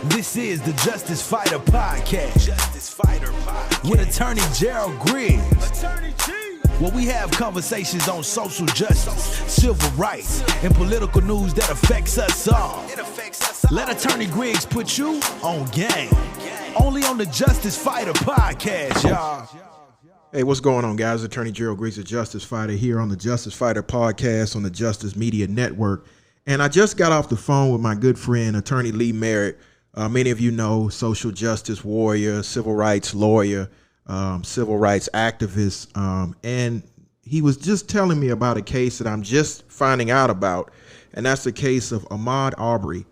This is the Justice Fighter Podcast. With attorney Gerald Griggs. Where we have conversations on social justice, civil rights, and political news that affects us all. Let attorney Griggs put you on game. Only on the Justice Fighter Podcast, y'all. Hey, what's going on, guys? Attorney Gerald Griggs, the Justice Fighter, here on the Justice Fighter Podcast on the Justice Media Network. And I just got off the phone with my good friend, Attorney Lee Merritt. Many of you know, social justice warrior, civil rights lawyer, civil rights activist. And he was just telling me about a case that I'm just finding out about. And that's the case of Ahmaud Arbery.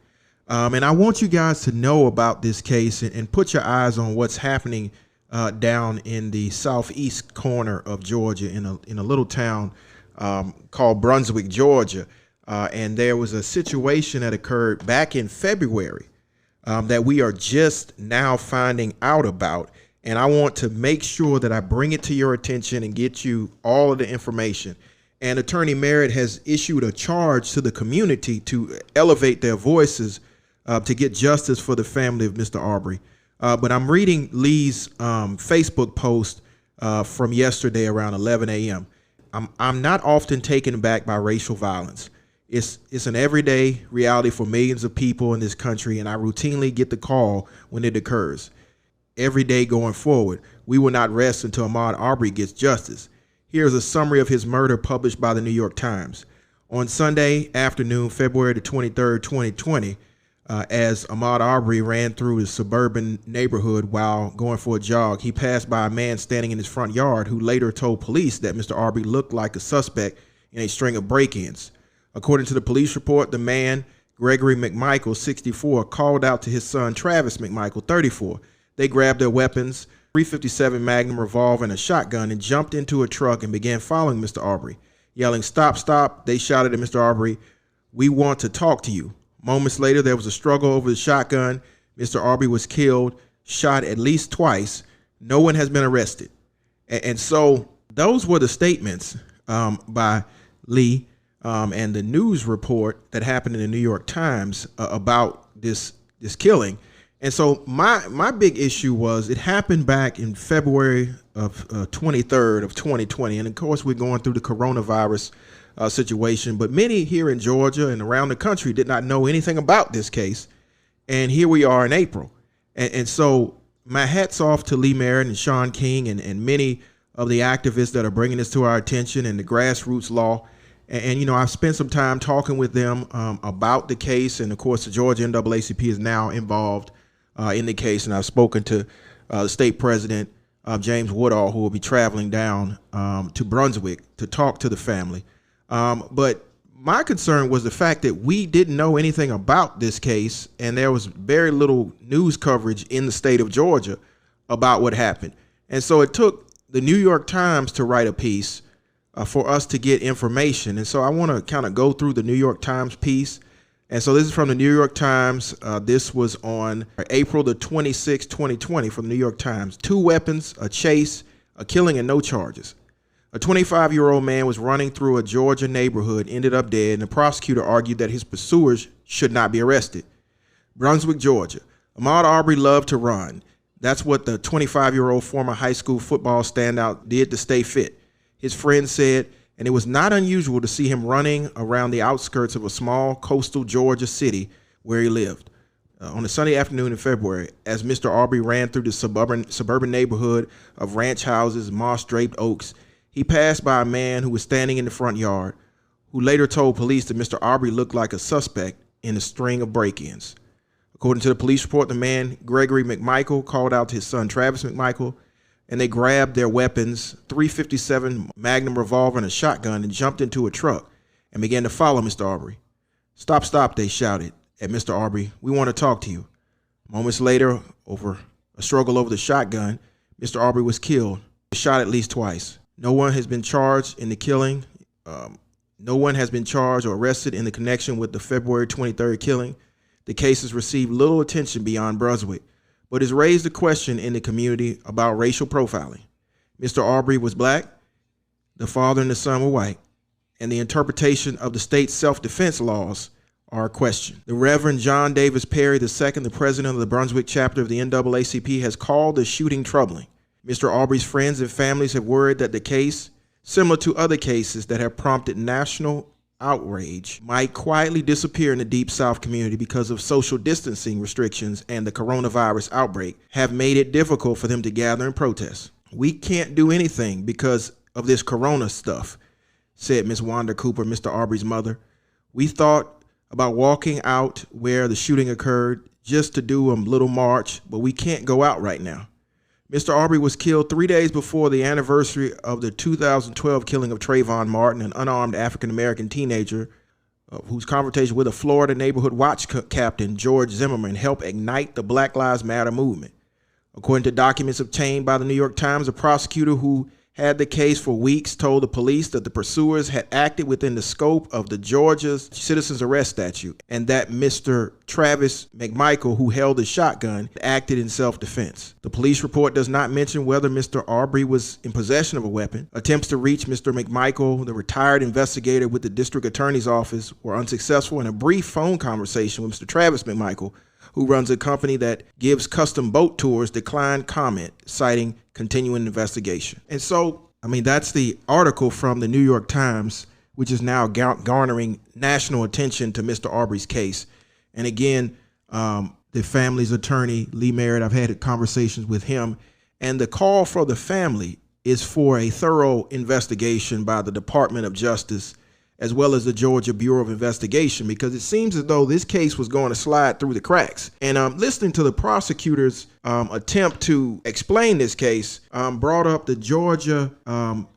And I want you guys to know about this case and put your eyes on what's happening down in the southeast corner of Georgia in a little town called Brunswick, Georgia. And there was a situation that occurred back in February that we are just now finding out about. And I want to make sure that I bring it to your attention and get you all of the information. And Attorney Merritt has issued a charge to the community to elevate their voices to get justice for the family of Mr. Arbery. But I'm reading Lee's Facebook post from yesterday around 11 a.m. I'm not often taken aback by racial violence. It's an everyday reality for millions of people in this country, and I routinely get the call when it occurs. Every day going forward, we will not rest until Ahmaud Arbery gets justice. Here's a summary of his murder published by the New York Times. On Sunday afternoon, February the 23rd, 2020, as Ahmaud Arbery ran through his suburban neighborhood while going for a jog, he passed by a man standing in his front yard who later told police that Mr. Arbery looked like a suspect in a string of break-ins. According to the police report, the man, Gregory McMichael, 64, called out to his son, Travis McMichael, 34. They grabbed their weapons, .357 Magnum revolver and a shotgun, and jumped into a truck and began following Mr. Arbery. Yelling, "Stop, stop," they shouted at Mr. Arbery, "We want to talk to you." Moments later, there was a struggle over the shotgun. Mr. Arbery was killed, shot at least twice. No one has been arrested. And so those were the statements by Lee and the news report that happened in the New York Times about this killing. And so my big issue was it happened back in February of 23rd of 2020. And of course, we're going through the coronavirus situation, but many here in Georgia and around the country did not know anything about this case. And here we are in April. And so my hat's off to Lee Merritt and Sean King and many of the activists that are bringing this to our attention and the grassroots law. And you know, I've spent some time talking with them about the case. And of course, the Georgia NAACP is now involved in the case. And I've spoken to the state president, James Woodall, who will be traveling down to Brunswick to talk to the family. But my concern was the fact that we didn't know anything about this case, and there was very little news coverage in the state of Georgia about what happened. And so it took the New York Times to write a piece for us to get information. And so I want to kind of go through the New York Times piece. And so this is from the New York Times. This was on April the 26th, 2020 from the New York Times. 2 weapons, a chase, a killing, and no charges. A 25-year-old man was running through a Georgia neighborhood, ended up dead, and the prosecutor argued that his pursuers should not be arrested. Brunswick, Georgia. Ahmaud Arbery loved to run. That's what the 25-year-old former high school football standout did to stay fit. His friend said, and it was not unusual to see him running around the outskirts of a small coastal Georgia city where he lived. On a Sunday afternoon in February, as Mr. Arbery ran through the suburban neighborhood of ranch houses, moss-draped oaks, he passed by a man who was standing in the front yard, who later told police that Mr. Arbery looked like a suspect in a string of break-ins. According to the police report, the man, Gregory McMichael, called out to his son, Travis McMichael, and they grabbed their weapons, .357 Magnum revolver and a shotgun, and jumped into a truck and began to follow Mr. Arbery. "Stop, stop," they shouted at Mr. Arbery. "We want to talk to you." Moments later, over a struggle over the shotgun, Mr. Arbery was killed, shot at least twice. No one has been charged in the killing. No one has been charged or arrested in the connection with the February 23rd killing. The case has received little attention beyond Brunswick, but has raised a question in the community about racial profiling. Mr. Arbery was black, the father and the son were white, and the interpretation of the state's self-defense laws are questioned. The Reverend John Davis Perry II, the president of the Brunswick chapter of the NAACP, has called the shooting troubling. Mr. Arberys' friends and families have worried that the case, similar to other cases that have prompted national outrage, might quietly disappear in the Deep South community because of social distancing restrictions and the coronavirus outbreak have made it difficult for them to gather and protest. We can't do anything because of this corona stuff, said Ms. Wanda Cooper, Mr. Arberys' mother. We thought about walking out where the shooting occurred just to do a little march, but we can't go out right now. Mr. Arbery was killed 3 days before the anniversary of the 2012 killing of Trayvon Martin, an unarmed African-American teenager whose confrontation with a Florida neighborhood watch captain, George Zimmerman, helped ignite the Black Lives Matter movement. According to documents obtained by the New York Times, a prosecutor who had the case for weeks told the police that the pursuers had acted within the scope of the Georgia's citizen's arrest statute and that Mr. Travis McMichael, who held the shotgun, acted in self-defense. The police report does not mention whether Mr. Arbery was in possession of a weapon. Attempts to reach Mr. McMichael, the retired investigator with the district attorney's office, were unsuccessful, and a brief phone conversation with Mr. Travis McMichael, who runs a company that gives custom boat tours, declined comment, citing continuing investigation. And so, that's the article from the New York Times, which is now garnering national attention to Mr. Arbery's case. And again, the family's attorney, Lee Merritt, I've had conversations with him, and the call for the family is for a thorough investigation by the Department of Justice as well as the Georgia Bureau of Investigation, because it seems as though this case was going to slide through the cracks. And listening to the prosecutor's attempt to explain this case brought up the Georgia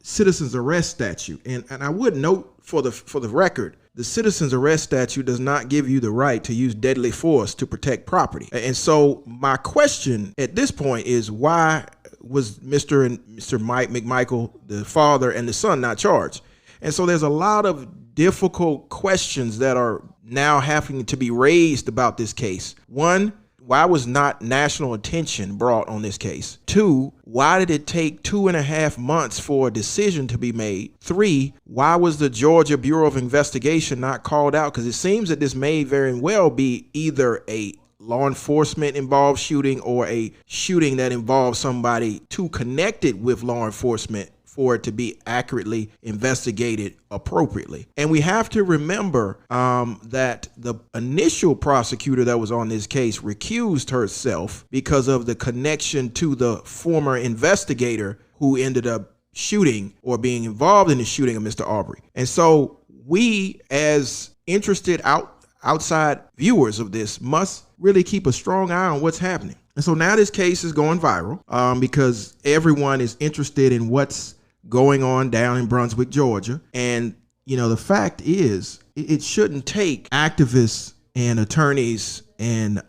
citizen's arrest statute. And I would note for the record, the citizen's arrest statute does not give you the right to use deadly force to protect property. And so my question at this point is, why was Mr. Mike McMichael, the father and the son, not charged? And so there's a lot of difficult questions that are now having to be raised about this case. One, why was not national attention brought on this case? Two, why did it take 2.5 months for a decision to be made? Three, why was the Georgia Bureau of Investigation not called out? Because it seems that this may very well be either a law enforcement involved shooting or a shooting that involves somebody too connected with law enforcement for it to be accurately investigated appropriately. And we have to remember that the initial prosecutor that was on this case recused herself because of the connection to the former investigator who ended up shooting or being involved in the shooting of Mr. Arbery. And so we, as interested outside viewers of this, must really keep a strong eye on what's happening. And so now this case is going viral because everyone is interested in what's going on down in Brunswick, Georgia. And, the fact is, it shouldn't take activists and attorneys and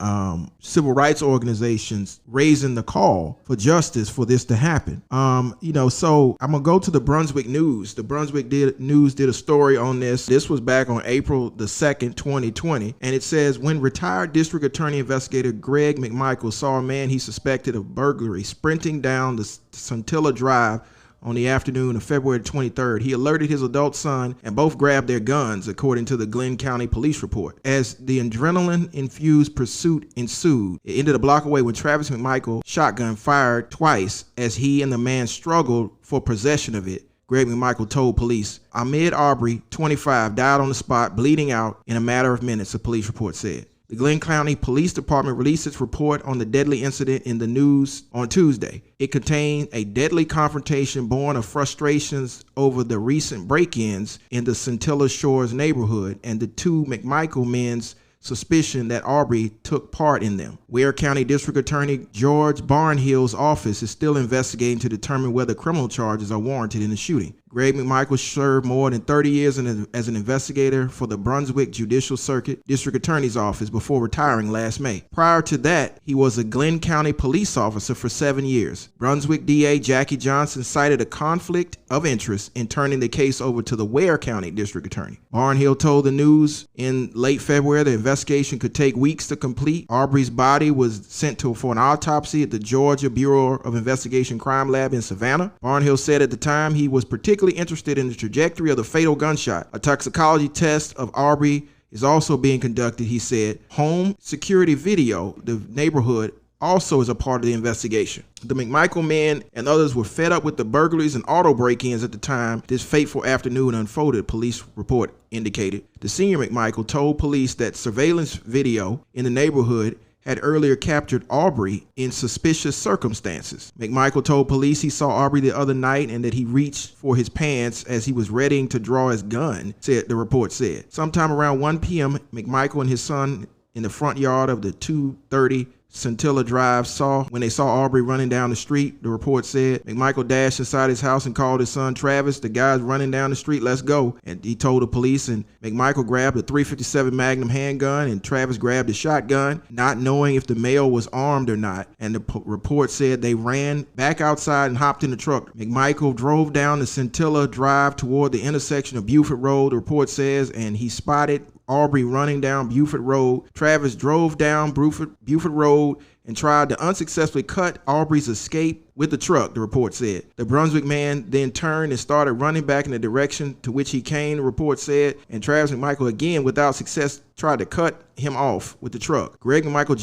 civil rights organizations raising the call for justice for this to happen. So I'm gonna go to the Brunswick News. The Brunswick News did a story on this. This was back on April the 2nd, 2020. And it says, when retired district attorney investigator Greg McMichael saw a man he suspected of burglary sprinting down the Scintilla Drive on the afternoon of February 23rd, he alerted his adult son and both grabbed their guns, according to the Glenn County Police report. As the adrenaline-infused pursuit ensued, it ended a block away when Travis McMichael shotgun fired twice as he and the man struggled for possession of it. Greg McMichael told police. Ahmaud Arberys, 25, died on the spot, bleeding out in a matter of minutes, the police report said. The Glenn County Police Department released its report on the deadly incident in the news on Tuesday. It contained a deadly confrontation born of frustrations over the recent break-ins in the Scintilla Shores neighborhood and the two McMichael men's suspicion that Arbery took part in them. Ware County District Attorney George Barnhill's office is still investigating to determine whether criminal charges are warranted in the shooting. Greg McMichael served more than 30 years as an investigator for the Brunswick Judicial Circuit District Attorney's Office before retiring last May. Prior to that, he was a Glenn County police officer for 7 years. Brunswick DA Jackie Johnson cited a conflict of interest in turning the case over to the Ware County District Attorney. Barnhill told the news in late February the investigation could take weeks to complete. Arbery's body was sent for an autopsy at the Georgia Bureau of Investigation Crime Lab in Savannah. Barnhill said at the time he was particularly interested in the trajectory of the fatal gunshot. A toxicology test of Arbery is also being conducted, he said. Home security video, the neighborhood, also is a part of the investigation. The McMichael men and others were fed up with the burglaries and auto break-ins at the time this fateful afternoon unfolded, police report indicated. The senior McMichael told police that surveillance video in the neighborhood had earlier captured Arbery in suspicious circumstances. McMichael told police he saw Arbery the other night and that he reached for his pants as he was readying to draw his gun, the report said. Sometime around 1 p.m., McMichael and his son in the front yard of the 230 Scintilla Drive when they saw Arbery running down the street, the report said. McMichael dashed inside his house and called his son Travis. The guy's running down the street, let's go. And he told the police, and McMichael grabbed a .357 Magnum handgun and Travis grabbed a shotgun, not knowing if the male was armed or not. And the report said they ran back outside and hopped in the truck. McMichael drove down the Scintilla Drive toward the intersection of Buford Road, the report says, and he spotted Arbery running down Buford Road. Travis drove down Buford Road and tried to unsuccessfully cut Arbery's escape with the truck, the report said. The Brunswick man then turned and started running back in the direction to which he came, the report said, and Travis McMichael again, without success, tried to cut him off with the truck. Greg McMichael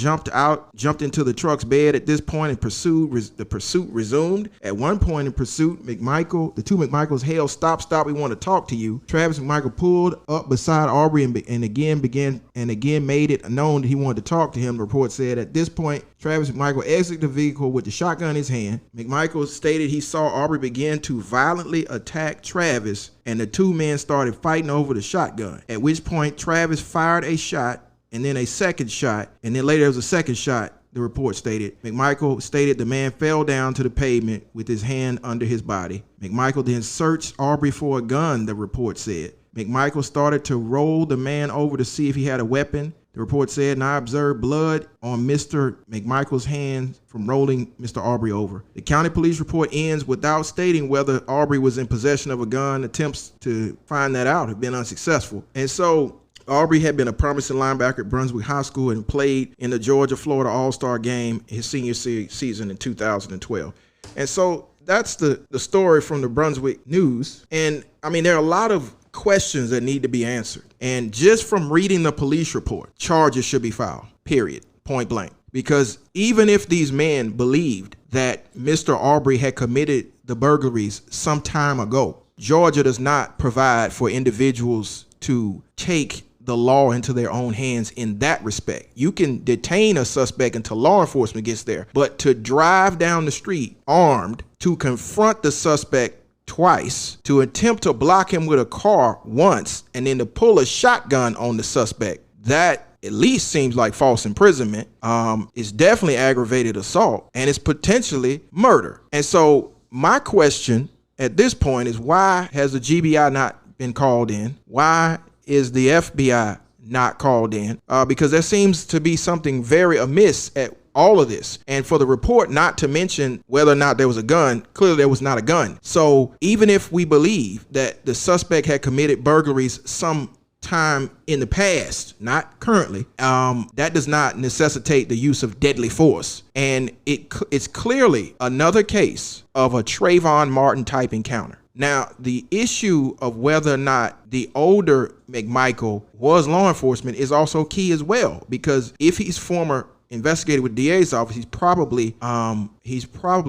jumped into the truck's bed at this point and the pursuit resumed. At one point in pursuit, the two McMichaels hailed, stop, we want to talk to you. Travis McMichael pulled up beside Arbery and again made it known that he wanted to talk to him, the report said. At this point, Travis McMichael exited the vehicle with the shotgun in his hand. McMichael stated he saw Arbery begin to violently attack Travis, and the two men started fighting over the shotgun, at which point Travis fired a shot and then a second shot, and then later there was a second shot, the report stated. McMichael stated the man fell down to the pavement with his hand under his body. McMichael then searched Arbery for a gun, the report said. McMichael started to roll the man over to see if he had a weapon. The report said, and I observed blood on Mr. McMichael's hands from rolling Mr. Arbery over. The county police report ends without stating whether Arbery was in possession of a gun. Attempts to find that out have been unsuccessful. And so Arbery had been a promising linebacker at Brunswick High School and played in the Georgia-Florida All-Star game his senior season in 2012. And so that's the story from the Brunswick News. And I mean, there are a lot of questions that need to be answered. And just from reading the police report, charges should be filed, period, point blank. Because even if these men believed that Mr. Arbery had committed the burglaries some time ago, Georgia does not provide for individuals to take the law into their own hands in that respect. You can detain a suspect until law enforcement gets there, but to drive down the street armed, to confront the suspect twice, to attempt to block him with a car once, and then to pull a shotgun on the suspect, that at least seems like false imprisonment. It's definitely aggravated assault, and it's potentially murder. And so my question at this point is, why has the GBI not been called in? Why is the FBI not called in? Because there seems to be something very amiss at all of this. And for the report not to mention whether or not there was a gun, clearly there was not a gun. So even if we believe that the suspect had committed burglaries some time in the past, not currently, that does not necessitate the use of deadly force. And it's clearly another case of a Trayvon Martin type encounter. Now, the issue of whether or not the older McMichael was law enforcement is also key as well, because if he's former investigator with DA's office, he's probably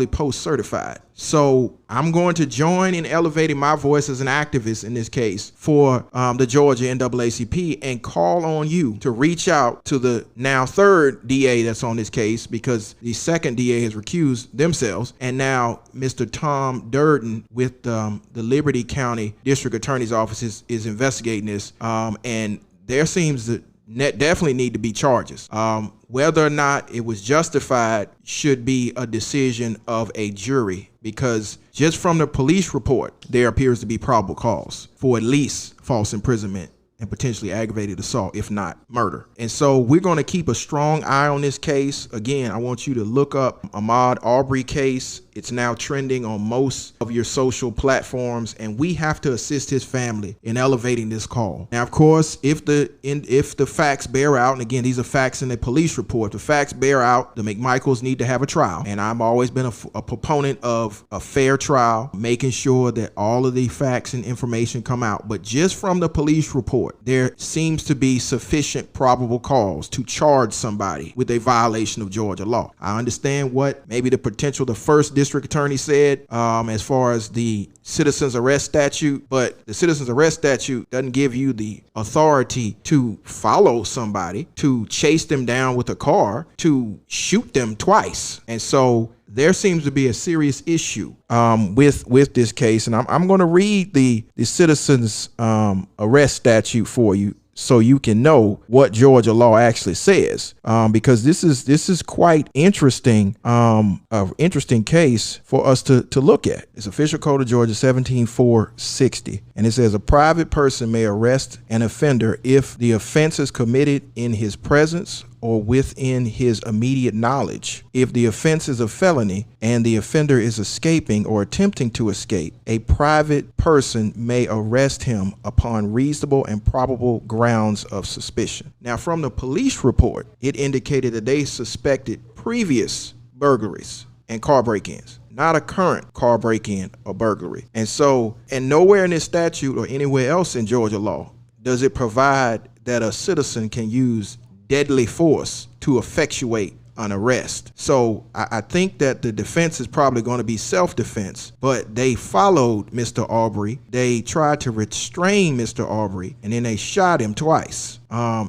post-certified. So I'm going to join in elevating my voice as an activist in this case for the Georgia NAACP and call on you to reach out to the now third DA that's on this case, because the second DA has recused themselves, and now Mr. Tom Durden with the Liberty County District Attorney's Office is investigating this, and there seems to definitely need to be charges. Whether or not it was justified should be a decision of a jury, because just from the police report, there appears to be probable cause for at least false imprisonment and potentially aggravated assault, if not murder. And so we're going to keep a strong eye on this case. Again, I want you to look up Ahmaud Arbery case. It's now trending on most of your social platforms, and we have to assist his family in elevating this call. Now, of course, if the facts bear out, and again, these are facts in the police report, the facts bear out, the McMichaels need to have a trial. And I've always been a proponent of a fair trial, making sure that all of the facts and information come out. But just from the police report, there seems to be sufficient probable cause to charge somebody with a violation of Georgia law. I understand what maybe the first district attorney said as far as the citizen's arrest statute, but the citizen's arrest statute doesn't give you the authority to follow somebody, to chase them down with a car, to shoot them twice. And so there seems to be a serious issue with this case. And I'm going to read the citizen's arrest statute for you, so you can know what Georgia law actually says, because this is quite interesting, an interesting case for us to look at. It's Official Code of Georgia 17460, and it says a private person may arrest an offender if the offense is committed in his presence or within his immediate knowledge. If the offense is a felony and the offender is escaping or attempting to escape, a private person may arrest him upon reasonable and probable grounds of suspicion. Now, from the police report, it indicated that they suspected previous burglaries and car break-ins, not a current car break-in or burglary. And so, and nowhere in this statute or anywhere else in Georgia law does it provide that a citizen can use deadly force to effectuate an arrest. So I think that the defense is probably going to be self-defense, but they followed Mr. Arbery. They tried to restrain Mr. Arbery, and then they shot him twice.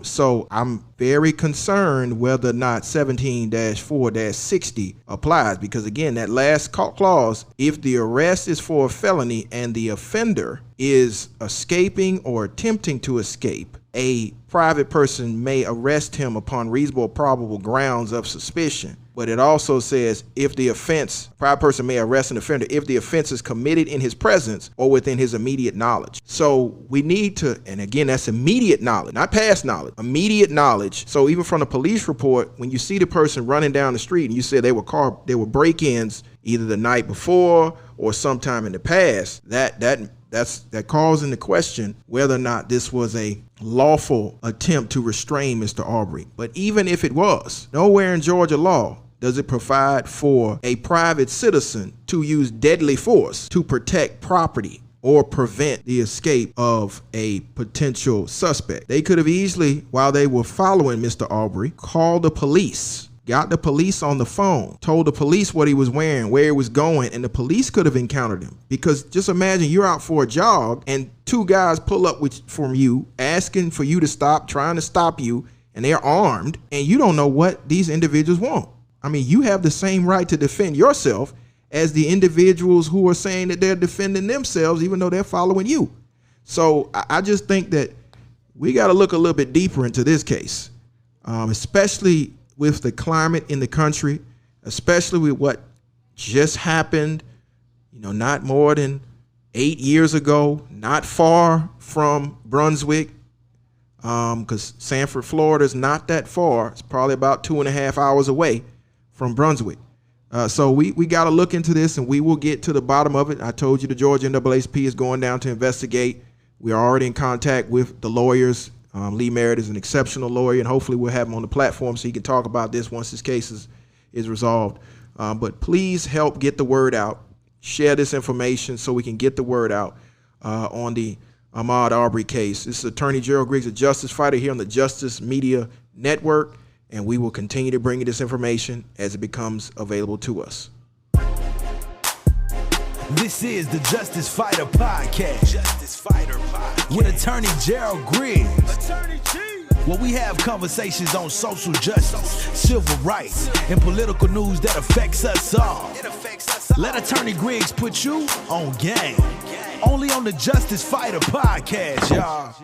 So I'm very concerned whether or not 17-4-60 applies, because again, that last clause, if the arrest is for a felony and the offender is escaping or attempting to escape, a private person may arrest him upon reasonable or probable grounds of suspicion. But it also says if the offense, a private person may arrest an offender if the offense is committed in his presence or within his immediate knowledge. So we need to, and again, that's immediate knowledge, not past knowledge, immediate knowledge. So even from the police report, when you see the person running down the street and you say they were break-ins either the night before or sometime in the past, that calls into question whether or not this was a lawful attempt to restrain Mr. Arbery. But even if it was, nowhere in Georgia law does it provide for a private citizen to use deadly force to protect property or prevent the escape of a potential suspect. They could have easily, while they were following Mr. Arbery, called the police, got the police on the phone, told the police what he was wearing, where he was going, and the police could have encountered him. Because just imagine you're out for a jog and two guys pull up from you, asking for you to stop, trying to stop you, and they're armed, and you don't know what these individuals want. I mean, you have the same right to defend yourself as the individuals who are saying that they're defending themselves, even though they're following you. So I just think that we got to look a little bit deeper into this case, especially with the climate in the country, especially with what just happened, not more than 8 years ago, not far from Brunswick, because Sanford, Florida is not that far. It's probably about 2.5 hours away from Brunswick. So we got to look into this, and we will get to the bottom of it. I told you the Georgia NAACP is going down to investigate. We are already in contact with the lawyers. Lee Merritt is an exceptional lawyer, and hopefully we'll have him on the platform so he can talk about this once this case is resolved. But please help get the word out. Share this information so we can get the word out on the Ahmaud Arbery case. This is Attorney Gerald Griggs, a justice fighter here on the Justice Media Network, and we will continue to bring you this information as it becomes available to us. This is the Justice Fighter Podcast. Justice Fighter Podcast with Attorney Gerald Griggs. Attorney G. Where we have conversations on social justice, civil rights, and political news that affects us all. Let Attorney Griggs put you on game. Only on the Justice Fighter Podcast, y'all.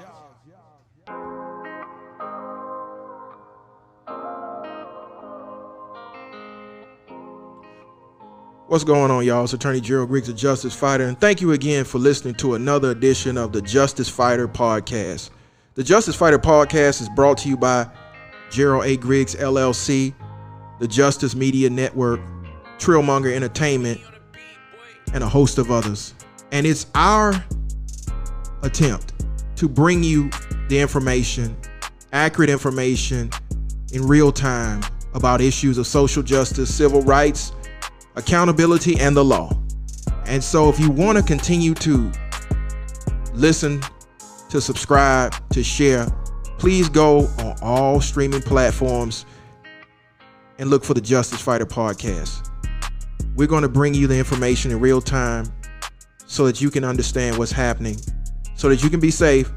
What's going on, y'all? It's Attorney Gerald Griggs, a justice fighter, and thank you again for listening to another edition of the Justice Fighter Podcast. The Justice Fighter Podcast is brought to you by Gerald A. Griggs, LLC, the Justice Media Network, Trillmonger Entertainment, and a host of others. And it's our attempt to bring you the information, accurate information in real time about issues of social justice, civil rights, accountability, and the law. And so if you want to continue to listen, to subscribe, to share, please go on all streaming platforms and look for the Justice Fighter Podcast. We're going to bring you the information in real time so that you can understand what's happening, so that you can be safe,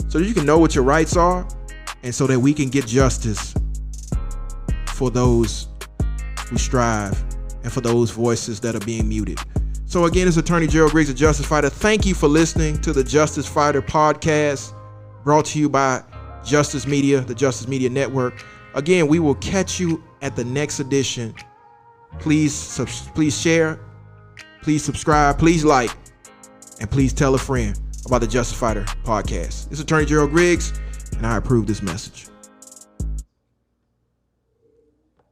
so that you can know what your rights are, and so that we can get justice for those who strive and for those voices that are being muted. So again, it's Attorney Gerald Griggs, the Justice Fighter. Thank you for listening to the Justice Fighter Podcast, brought to you by Justice Media, the Justice Media Network. Again, we will catch you at the next edition. Please share, please subscribe, please like, and please tell a friend about the Justice Fighter Podcast. It's Attorney Gerald Griggs, and I approve this message.